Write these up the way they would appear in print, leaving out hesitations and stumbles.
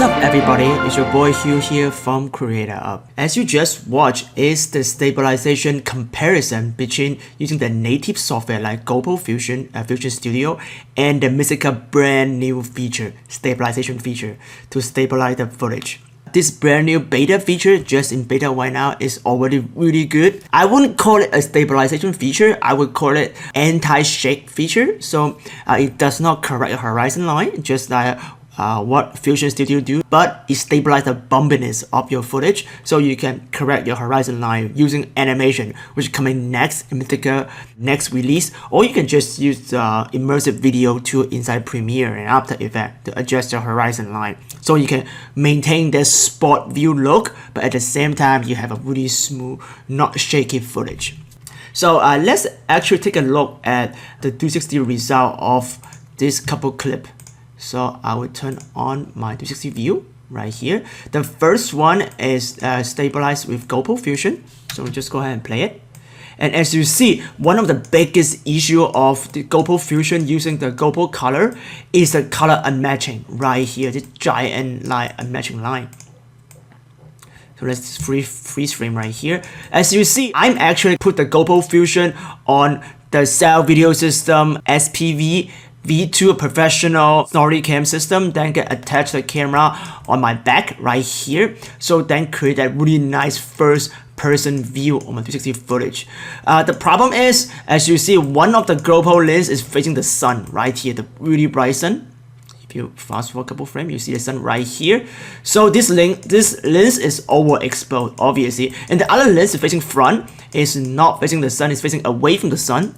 What's up everybody, it's your boy Hugh here from Creator Up. As you just watched is the stabilization comparison between using the native software like GoPro Fusion, Fusion Studio and the Mistika brand new feature, stabilization feature to stabilize the footage. This brand new beta feature, just in beta right now, is already really good. I wouldn't call it a stabilization feature, I would call it anti-shake feature. So it does not correct a horizon line, just like what Fusion Studio do, but it stabilizes the bumpiness of your footage, so you can correct your horizon line using animation, which is coming next in Mistika next release, or you can just use immersive video tool inside Premiere and After Effects to adjust your horizon line, so you can maintain this spot view look, but at the same time you have a really smooth, not shaky footage. So let's actually take a look at the 360 result of this couple clip. So I will turn on my 360 view right here. The first one is stabilized with GoPro Fusion. So we'll just go ahead and play it. And as you see, one of the biggest issue of the GoPro Fusion using the GoPro color is the color unmatching right here, this giant line, unmatching line. So let's freeze frame right here. As you see, I'm actually put the GoPro Fusion on the cell video system SPV V2 professional snorri cam system, then get attached the camera on my back right here, so then create that really nice first person view on my 360 footage. The problem is, as you see, one of the GoPro lens is facing the sun right here, the really bright sun. If you fast forward a couple frames, you see the sun right here. So this lens is overexposed, obviously, and the other lens is facing front, is not facing the sun, is facing away from the sun.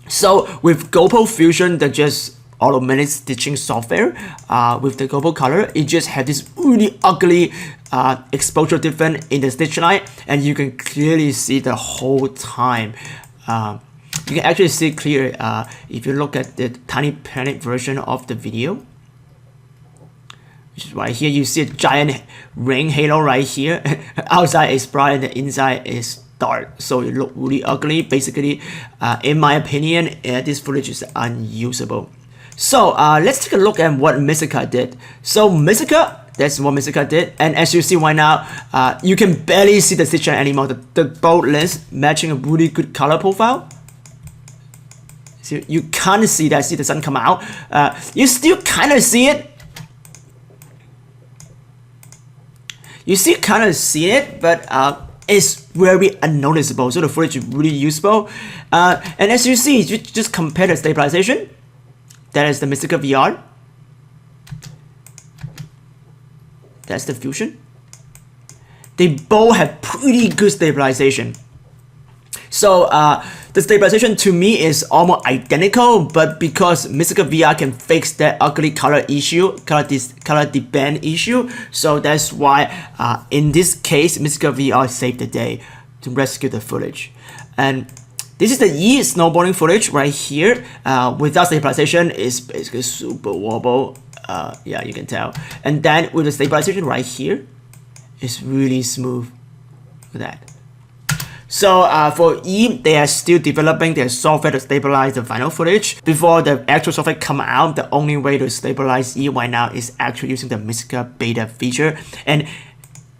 So with GoPro Fusion, the just automatic stitching software, with the GoPro color, it just had this really ugly exposure difference in the stitch line, and you can clearly see the whole time. You can actually see clear if you look at the Tiny Planet version of the video, which is right here. You see a giant rain halo right here. Outside is bright and the inside is dark, so it look really ugly. Basically, in my opinion, this footage is unusable. So let's take a look at what Mistika did. So Mistika, that's what Mistika did, and as you see right now, you can barely see the stitch line anymore. The both lens matching a really good color profile. So you can't see that. See the sun come out. You still kind of see it. You still kind of see it, but it's very unnoticeable, so the footage is really useful. And as you see, you just compare the stabilization. That is the Mistika VR. That's the Fusion. They both have pretty good stabilization. So the stabilization to me is almost identical, but because Mistika VR can fix that ugly color issue, color deband issue, so that's why in this case Mistika VR saved the day to rescue the footage. And this is the Yi snowboarding footage right here. Without stabilization, it's basically super wobble. Yeah, you can tell. And then with the stabilization right here, it's really smooth. Look at that. So for Yi, they are still developing their software to stabilize the final footage. Before the actual software come out, the only way to stabilize Yi right now is actually using the Mistika beta feature, and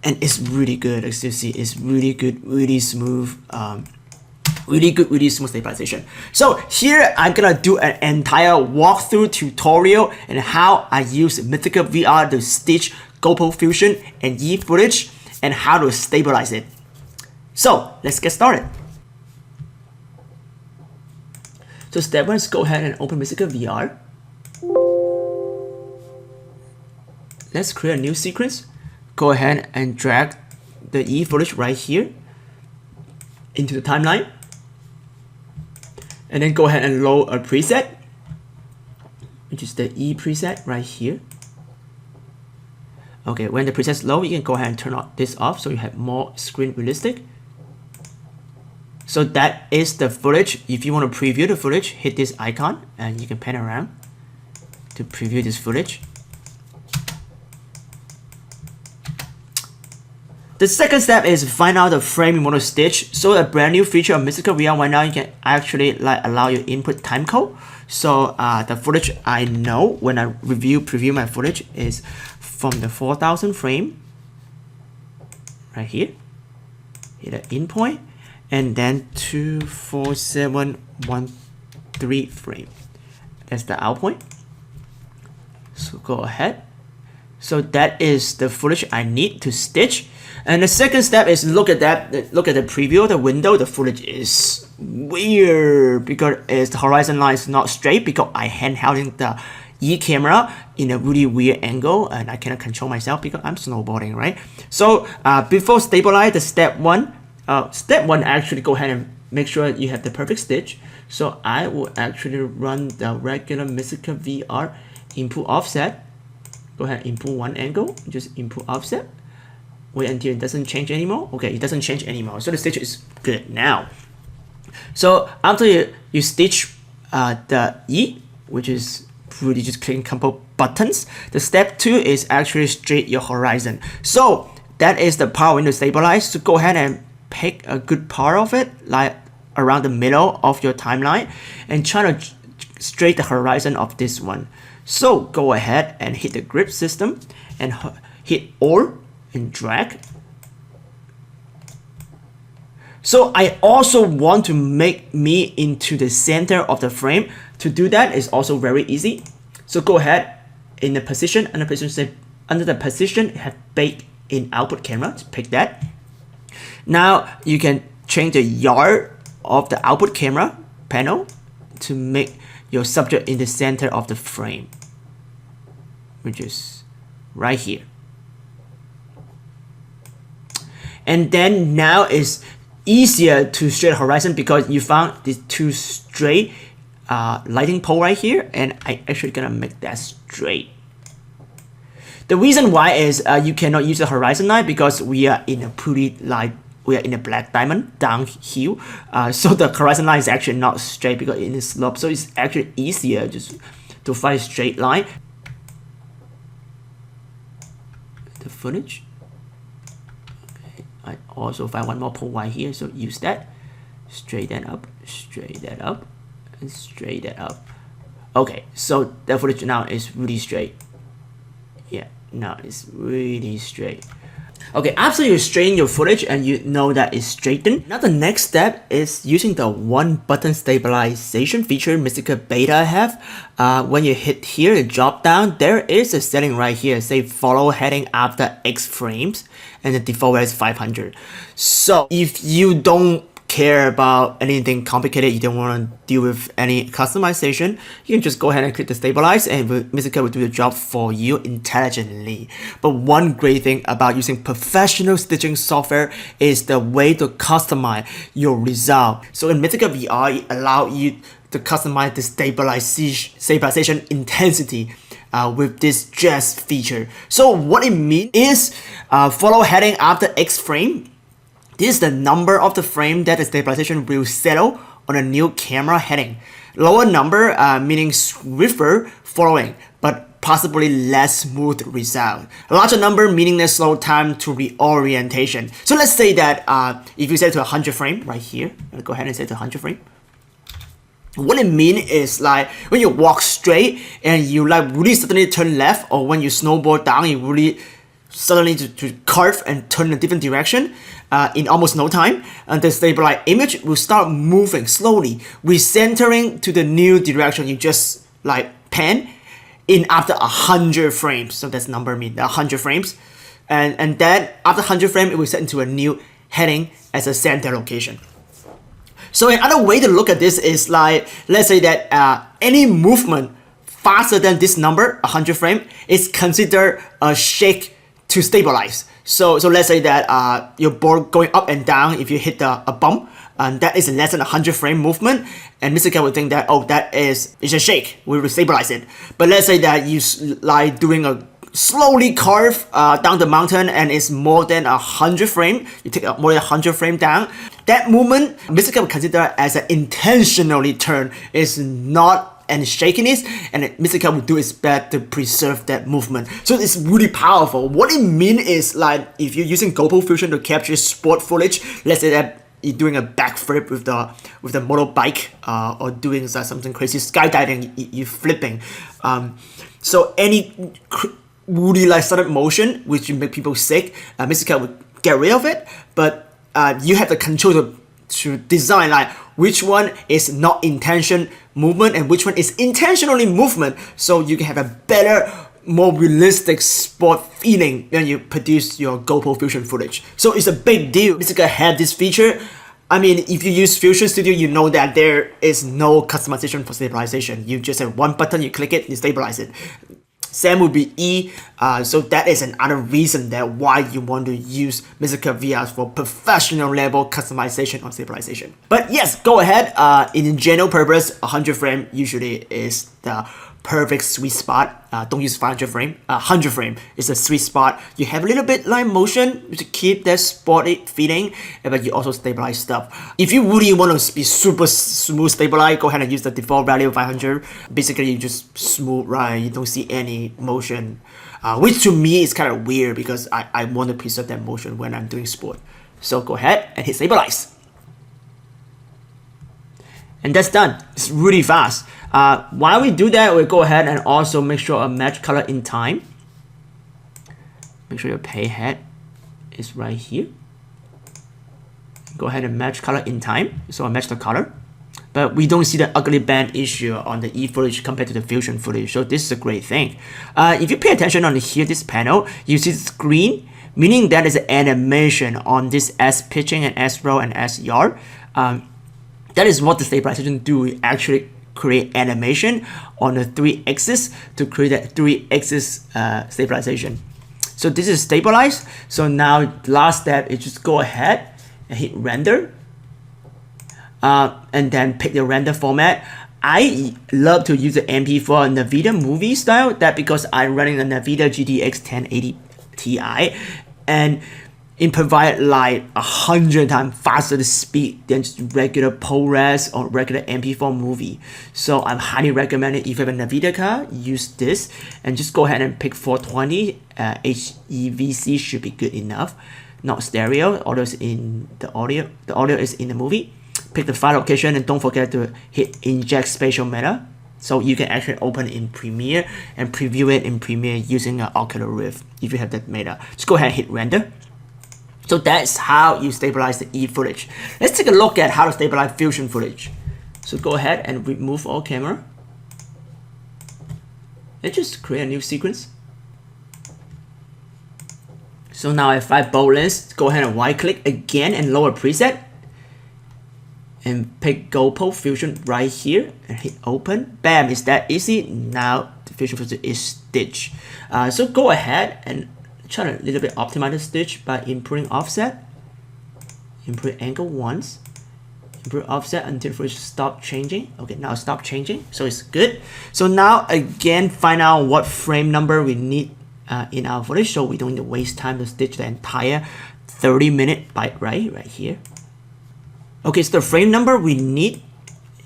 it's really good. As you see, it's really good, really smooth, really good, really smooth stabilization. So here I'm gonna do an entire walkthrough tutorial and how I use Mistika VR to stitch GoPro Fusion and Yi footage and how to stabilize it. So let's get started. So step one is go ahead and open Mistika VR. Let's create a new sequence. Go ahead and drag the Yi footage right here into the timeline. And then go ahead and load a preset, which is the Yi preset right here. Okay, when the preset's low, you can go ahead and turn this off so you have more screen realistic. So that is the footage. If you want to preview the footage, hit this icon and you can pan around to preview this footage. The second step is find out the frame you want to stitch. So a brand new feature of Mistika VR right now, you can actually allow your input timecode. So the footage I know when I preview my footage is from the 4000 frame right here, hit an in point, and then 24713 frame. That's the out point. So go ahead. So that is the footage I need to stitch. And the second step is look at that. Look at the preview of the window. The footage is weird because the horizon line is not straight because I handheld the Yi camera in a really weird angle and I cannot control myself because I'm snowboarding, right? So before stabilize the step one actually go ahead and make sure you have the perfect stitch. So I will actually run the regular Mistika VR input offset. Go ahead, input one angle, just input offset. Wait until it doesn't change anymore. Okay, it doesn't change anymore. So the stitch is good now. So after you stitch the Yi, which is really just clicking a couple buttons, the step two is actually straight your horizon. So that is the part when you stabilize. So go ahead and pick a good part of it, like around the middle of your timeline, and try to straight the horizon of this one. So go ahead and hit the grip system and hit Alt and drag. So I also want to make me into the center of the frame. To do that is also very easy. So go ahead in the position, under the position have baked in output camera, just pick that. Now you can change the yard of the output camera panel to make your subject in the center of the frame, which is right here. And then now it's easier to straight horizon because you found these two straight lighting pole right here, and I actually gonna make that straight. The reason why is you cannot use the horizon line because we are in a pretty light, we are in a black diamond downhill, so the horizon line is actually not straight because it is slope. So it's actually easier just to find a straight line. The footage. Okay, I also find one more pole right here, so use that. Straight that up, straight that up, and straight that up. Okay, so the footage now is really straight. Yeah, now it's really straight. Okay, after you straighten your footage and you know that it's straightened, now the next step is using the one button stabilization feature Mistika Beta have. When you hit here, the drop down, there is a setting right here, say follow heading after X frames, and the default is 500. So if you don't care about anything complicated, you don't want to deal with any customization, you can just go ahead and click the stabilize and Mistika will do the job for you intelligently. But one great thing about using professional stitching software is the way to customize your result. So in Mistika VR, it allows you to customize the stabilization intensity with this just feature. So what it means is follow heading after X frame. This is the number of the frame that the stabilization will settle on a new camera heading. Lower number meaning swifter following, but possibly less smooth result. A larger number meaning the slow time to reorientation. So let's say that if you set to 100 frame right here, I'll go ahead and set to 100 frame. What it means is like when you walk straight and you like really suddenly turn left, or when you snowboard down, you really suddenly to curve and turn in a different direction in almost no time, and the stabilized image will start moving slowly, recentering to the new direction you just like pan in after 100 frames. So that's number mean 100 frames, and then after 100 frames it will set into a new heading as a center location. So another way to look at this is like, let's say that any movement faster than this number 100 frame is considered a shake to stabilize. So let's say that your board going up and down, if you hit a bump, and that is less than 100 frame movement, and Mistika would think that, oh, that is a shake, we will stabilize it. But let's say that you like doing a slowly curve down the mountain and it's more than 100 frame, you take more than 100 frame down, that movement Mistika would consider as an intentionally turn, is not and shakiness, and Mistika will do its best to preserve that movement. So it's really powerful. What it means is like if you're using GoPro Fusion to capture sport footage, let's say that you're doing a backflip with the motorbike, or doing something crazy, skydiving, you're flipping. So any woody-like sudden motion which make people sick, Mistika would get rid of it. But you have the control to design like which one is not intention movement and which one is intentionally movement, so you can have a better, more realistic sport feeling when you produce your GoPro Fusion footage. So it's a big deal. Mistika had this feature. I mean, if you use Fusion Studio, you know that there is no customization for stabilization. You just have one button, you click it, you stabilize it. Same would be E, so that is another reason that why you want to use Mistika VRs for professional level customization or stabilization. But yes, go ahead. In general purpose, 100 frame usually is the perfect sweet spot. Don't use 500 frame. 100 frame is a sweet spot. You have a little bit line motion to keep that sporty feeling, but you also stabilize stuff. If you really want to be super smooth stabilize, go ahead and use the default value of 500. Basically, you just smooth, right? You don't see any motion, which to me is kind of weird because I want to preserve that motion when I'm doing sport. So go ahead and hit stabilize. And that's done. It's really fast. While we do that, we'll go ahead and also make sure a match color in time. Make sure your playhead is right here. Go ahead and match color in time. So I match the color. But we don't see the ugly band issue on the E footage compared to the Fusion footage. So this is a great thing. If you pay attention on here, this panel, you see this green, meaning that is an animation on this S pitching and S roll and S yard. That is what the stabilization do. We actually create animation on the 3 axis to create that 3 axis stabilization. So this is stabilized. So now last step is just go ahead and hit render, and then pick the render format. I love to use the MP4 NVIDIA movie style, that because I'm running the NVIDIA GTX 1080 Ti, and it provides like 100 times faster speed than just regular ProRes or regular MP4 movie. So I highly recommend it. If you have a NVIDIA card, use this and just go ahead and pick 420. HEVC should be good enough. Not stereo. Audio is in the audio. The audio is in the movie. Pick the file location and don't forget to hit inject spatial matter, so you can actually open it in Premiere and preview it in Premiere using an Ocular Rift if you have that meta. Just go ahead and hit render. So that's how you stabilize the E footage. Let's take a look at how to stabilize Fusion footage. So go ahead and remove all camera. Let's just create a new sequence. So now if I bold lens, go ahead and right click again and lower preset. And pick GoPro Fusion right here and hit open. Bam, it's that easy. Now the Fusion footage is stitched. So go ahead and try to a little bit optimize the stitch by improving offset, improve angle once, improve offset until footage stop changing. Okay, now stop changing, so it's good. So now again, find out what frame number we need in our footage, so we don't need to waste time to stitch the entire 30-minute bite right here. Okay, so the frame number we need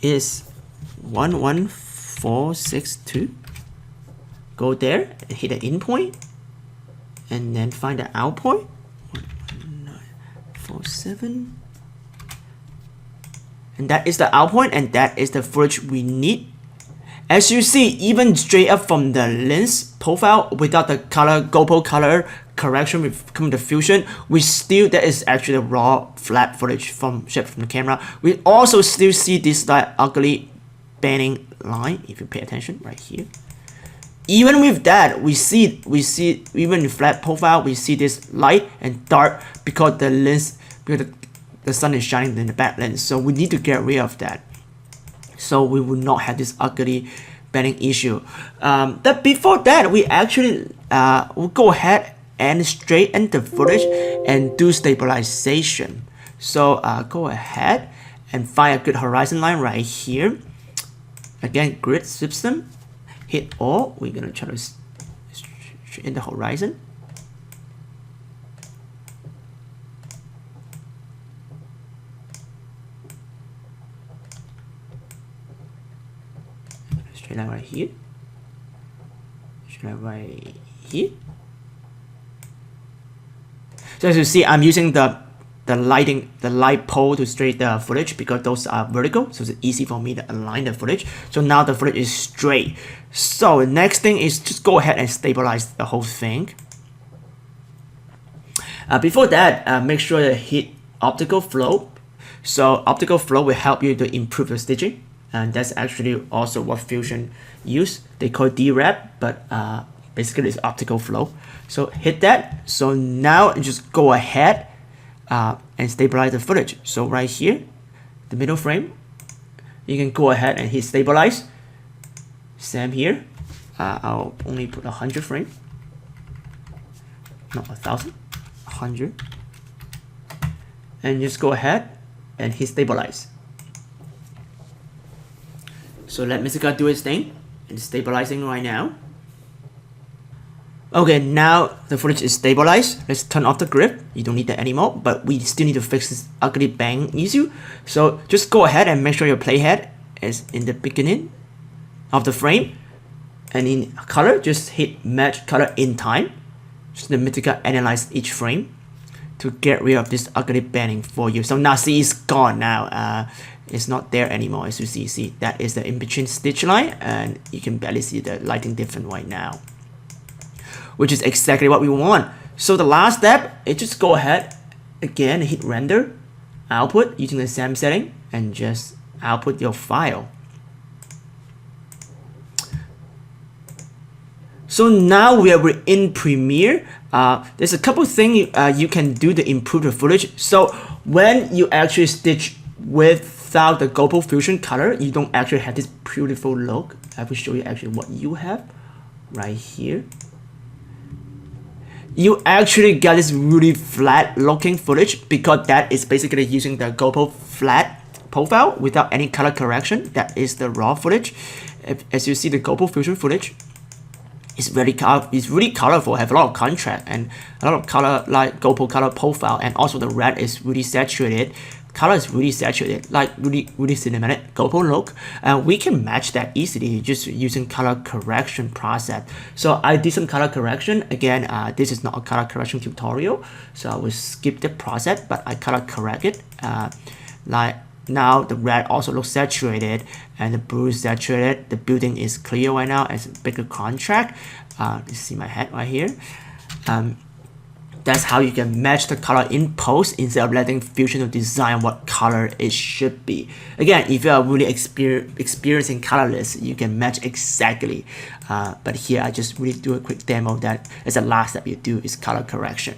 is 11462. Go there and hit the in point, and then find the out point, 11947. And that is the out point, and that is the footage we need. As you see, even straight up from the lens profile without the color GoPro color correction with coming to Fusion, we still, that is actually the raw flat footage from shipped from the camera. We also still see this like ugly banding line if you pay attention right here. Even with that, we see even in flat profile, we see this light and dark because the lens, because the sun is shining in the back lens. So we need to get rid of that, so we will not have this ugly banding issue. That before that, we actually will go ahead and straighten the footage and do stabilization. So go ahead and find a good horizon line right here. Again, grid system. Hit all. We're gonna try to straighten the horizon. Straight line right here. Straight line right here. So as you see, I'm using the the light pole to straight the footage because those are vertical, so it's easy for me to align the footage. So now the footage is straight. So the next thing is just go ahead and stabilize the whole thing. Before that, make sure to hit Optical Flow. So Optical Flow will help you to improve your stitching, and that's actually also what Fusion use. They call it DRAP, but basically it's Optical Flow. So hit that. So now just go ahead and stabilize the footage. So right here, the middle frame, you can go ahead and hit stabilize. Same here. I'll only put 100 frame, not 1000, 100, and just go ahead and hit stabilize. So let Mistika do its thing. It's stabilizing right now. Okay, now the footage is stabilized. Let's turn off the grip. You don't need that anymore, but we still need to fix this ugly bang issue. So just go ahead and make sure your playhead is in the beginning of the frame. And in color, just hit match color in time. Just the Mistika analyze each frame to get rid of this ugly banding for you. So now see, it's gone now. It's not there anymore. As you see that is the in-between stitch line, and you can barely see the lighting different right now, which is exactly what we want. So the last step is just go ahead again, hit render, output using the same setting, and just output your file. So now we are in Premiere. There's a couple things you can do to improve the footage. So when you actually stitch without the GoPro Fusion color, you don't actually have this beautiful look. I will show you actually what you have right here. You actually get this really flat looking footage because that is basically using the GoPro flat profile without any color correction. That is the raw footage. As you see, the GoPro Fusion footage is really colorful, have a lot of contrast and a lot of color like GoPro color profile, and also the red is really saturated. Color is really saturated, like really cinematic GoPro look, and we can match that easily just using color correction process. So I did some color correction. Again, this is not a color correction tutorial, so I will skip the process, but I color correct it. Like now the red also looks saturated and the blue is saturated. The building is clear right now, it's a bigger contrast. You see my head right here. That's how you can match the color in post instead of letting Fusion to design what color it should be. Again, if you are really experiencing colorless, you can match exactly. But here I just really do a quick demo that is the last step you do is color correction.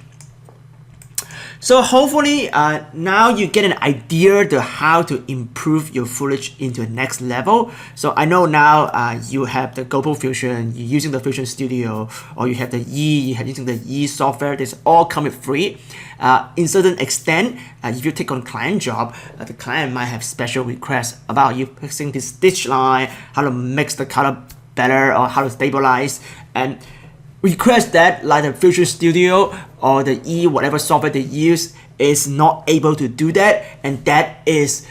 So hopefully now you get an idea to how to improve your footage into the next level. So I know now you have the GoPro Fusion, you're using the Fusion Studio, or you have the Yi, you're using the Yi software. This all come with free. In certain extent, if you take on client job, the client might have special requests about you fixing this stitch line, how to mix the color better, or how to stabilize, and request that like the Fusion Studio or the E, whatever software they use, is not able to do that, and that is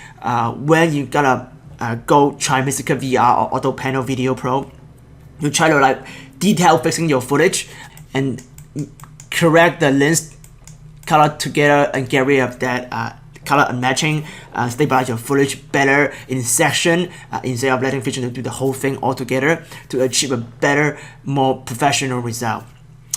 when you gotta go try Mistika VR or Auto Panel Video Pro. You try to like detail fixing your footage and correct the lens color together and get rid of that color unmatching, stabilize your footage better in section instead of letting Fusion to do the whole thing all together to achieve a better, more professional result.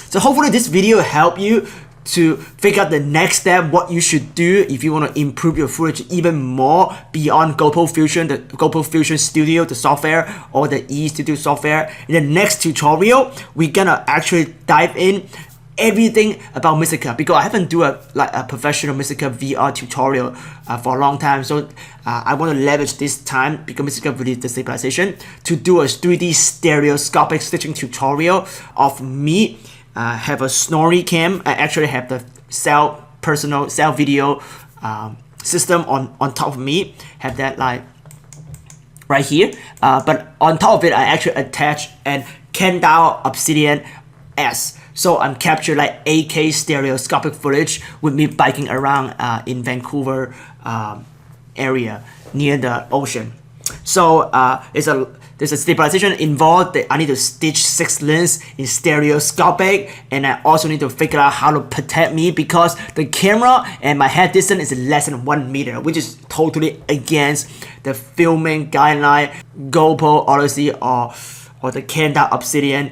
So hopefully this video helped you to figure out the next step, what you should do if you want to improve your footage even more beyond GoPro Fusion, the GoPro Fusion Studio, the software, or the E Studio software. In the next tutorial, we're gonna actually dive in everything about Mistika, because I haven't do a professional Mistika VR tutorial for a long time. So I want to leverage this time, because Mistika released the Stabilization, to do a 3D stereoscopic stitching tutorial of me. Have a snorri cam. I actually have the personal cell video system on top of me. Have that like right here. But on top of it, I actually attach an Kendall Obsidian S. So I'm capturing like 8K stereoscopic footage with me biking around in Vancouver area near the ocean. So it's a there's a stabilization involved that I need to stitch 6 links in stereoscopic, and I also need to figure out how to protect me because the camera and my head distance is less than 1 meter, which is totally against the filming guideline GoPro Odyssey or the Kanda Obsidian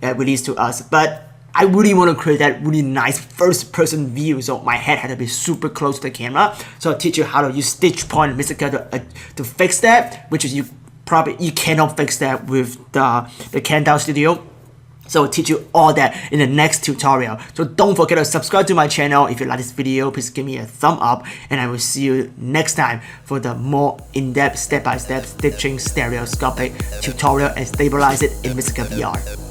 released to us. But I really want to create that really nice first-person view, so my head had to be super close to the camera. So I'll teach you how to use stitch point in Mistika to fix that, which is you cannot fix that with the Kanda Studio. So I'll teach you all that in the next tutorial. So don't forget to subscribe to my channel. If you like this video, please give me a thumb up, and I will see you next time for the more in-depth step-by-step stitching stereoscopic tutorial and stabilize it in Mistika VR.